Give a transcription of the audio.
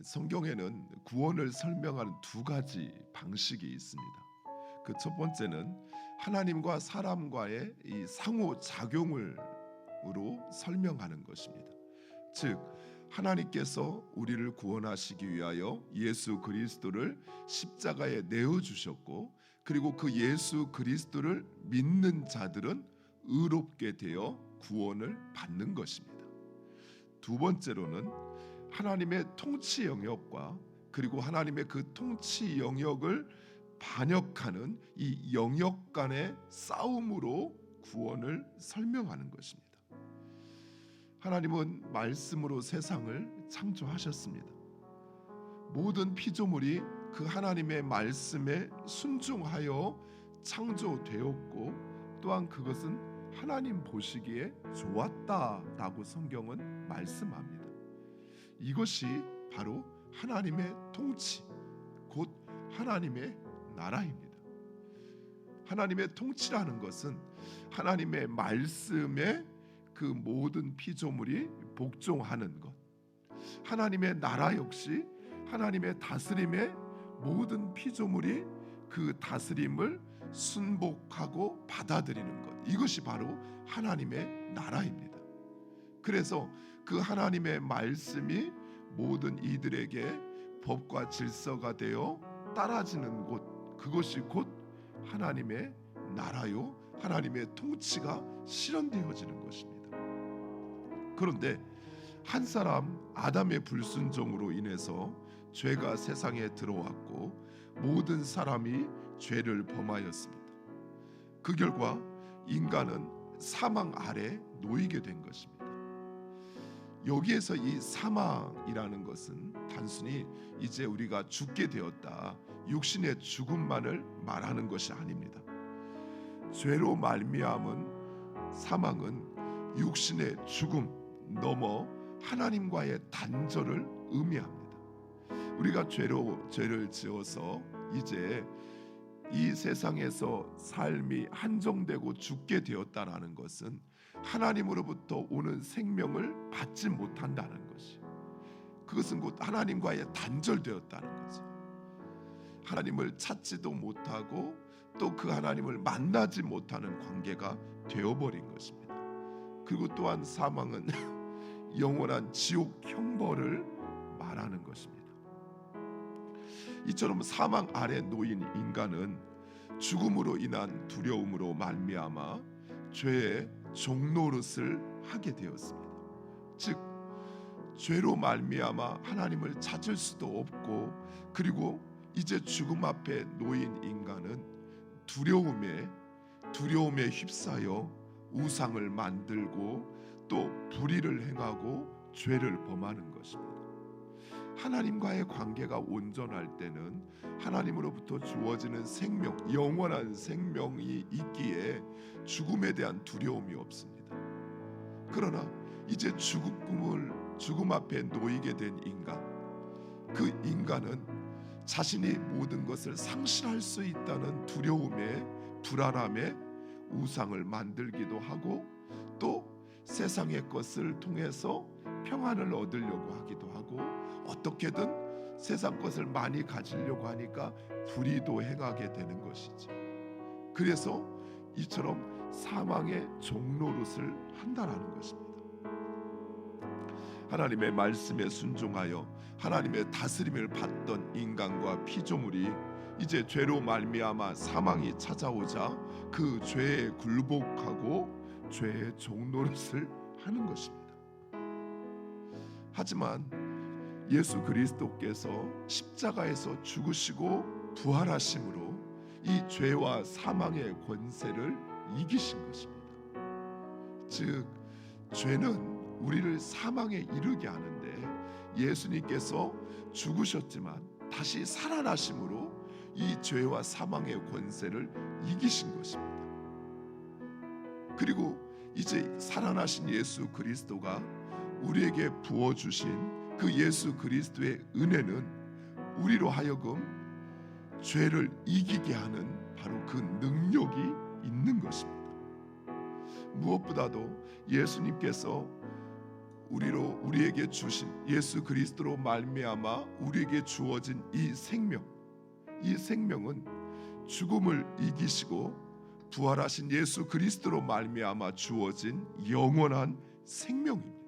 성경에는 구원을 설명하는 두 가지 방식이 있습니다. 그 첫 번째는 하나님과 사람과의 이 상호 작용으로 설명하는 것입니다. 즉 하나님께서 우리를 구원하시기 위하여 예수 그리스도를 십자가에 내어 주셨고, 그리고 그 예수 그리스도를 믿는 자들은 의롭게 되어 구원을 받는 것입니다. 두 번째로는 하나님의 통치 영역과 그리고 하나님의 그 통치 영역을 반역하는 이 영역 간의 싸움으로 구원을 설명하는 것입니다. 하나님은 말씀으로 세상을 창조하셨습니다. 모든 피조물이 그 하나님의 말씀에 순종하여 창조되었고, 또한 그것은 하나님 보시기에 좋았다라고 성경은 말씀합니다. 이것이 바로 하나님의 통치, 곧 하나님의 나라입니다. 하나님의 통치라는 것은 하나님의 말씀에 그 모든 피조물이 복종하는 것, 하나님의 나라 역시 하나님의 다스림에 모든 피조물이 그 다스림을 순복하고 받아들이는 것, 이것이 바로 하나님의 나라입니다. 그래서 그 하나님의 말씀이 모든 이들에게 법과 질서가 되어 따라지는 곳, 그것이 곧 하나님의 나라요, 하나님의 통치가 실현되어지는 것입니다. 그런데 한 사람 아담의 불순종으로 인해서 죄가 세상에 들어왔고, 모든 사람이 죄를 범하였습니다. 그 결과 인간은 사망 아래 놓이게 된 것입니다. 여기에서 이 사망이라는 것은 단순히 이제 우리가 죽게 되었다, 육신의 죽음만을 말하는 것이 아닙니다. 죄로 말미암은 사망은 육신의 죽음 넘어 하나님과의 단절을 의미합니다. 우리가 죄를 지어서 이제 이 세상에서 삶이 한정되고 죽게 되었다라는 것은 하나님으로부터 오는 생명을 받지 못한다는 것이, 그것은 곧 하나님과의 단절되었다는 거죠. 하나님을 찾지도 못하고 또 그 하나님을 만나지 못하는 관계가 되어버린 것입니다. 그리고 또한 사망은 영원한 지옥 형벌을 말하는 것입니다. 이처럼 사망 아래 놓인 인간은 죽음으로 인한 두려움으로 말미암아 죄의 종노릇을 하게 되었습니다. 즉 죄로 말미암아 하나님을 찾을 수도 없고, 그리고 이제 죽음 앞에 놓인 인간은 두려움에 휩싸여 우상을 만들고 또 불의를 행하고 죄를 범하는 것입니다. 하나님과의 관계가 온전할 때는 하나님으로부터 주어지는 생명, 영원한 생명이 있기에 죽음에 대한 두려움이 없습니다. 그러나 이제 죽음 앞에 놓이게 된 인간, 그 인간은 자신이 모든 것을 상실할 수 있다는 두려움에, 불안함에 우상을 만들기도 하고, 또 세상의 것을 통해서 평안을 얻으려고 하기도 하고, 어떻게든 세상 것을 많이 가지려고 하니까 불의도 행하게 되는 것이지. 그래서 이처럼 사망의 종노릇을 한다라는 것입니다. 하나님의 말씀에 순종하여 하나님의 다스림을 받던 인간과 피조물이 이제 죄로 말미암아 사망이 찾아오자 그 죄에 굴복하고 죄의 종노릇을 하는 것입니다. 하지만 예수 그리스도께서 십자가에서 죽으시고 부활하심으로 이 죄와 사망의 권세를 이기신 것입니다. 즉 죄는 우리를 사망에 이르게 하는데, 예수님께서 죽으셨지만 다시 살아나심으로 이 죄와 사망의 권세를 이기신 것입니다. 그리고 이제 살아나신 예수 그리스도가 우리에게 부어주신 그 예수 그리스도의 은혜는 우리로 하여금 죄를 이기게 하는 바로 그 능력이 있는 것입니다. 무엇보다도 예수님께서 우리에게 주신 예수 그리스도로 말미암아 우리에게 주어진 이 생명은 죽음을 이기시고 부활하신 예수 그리스도로 말미암아 주어진 영원한 생명입니다.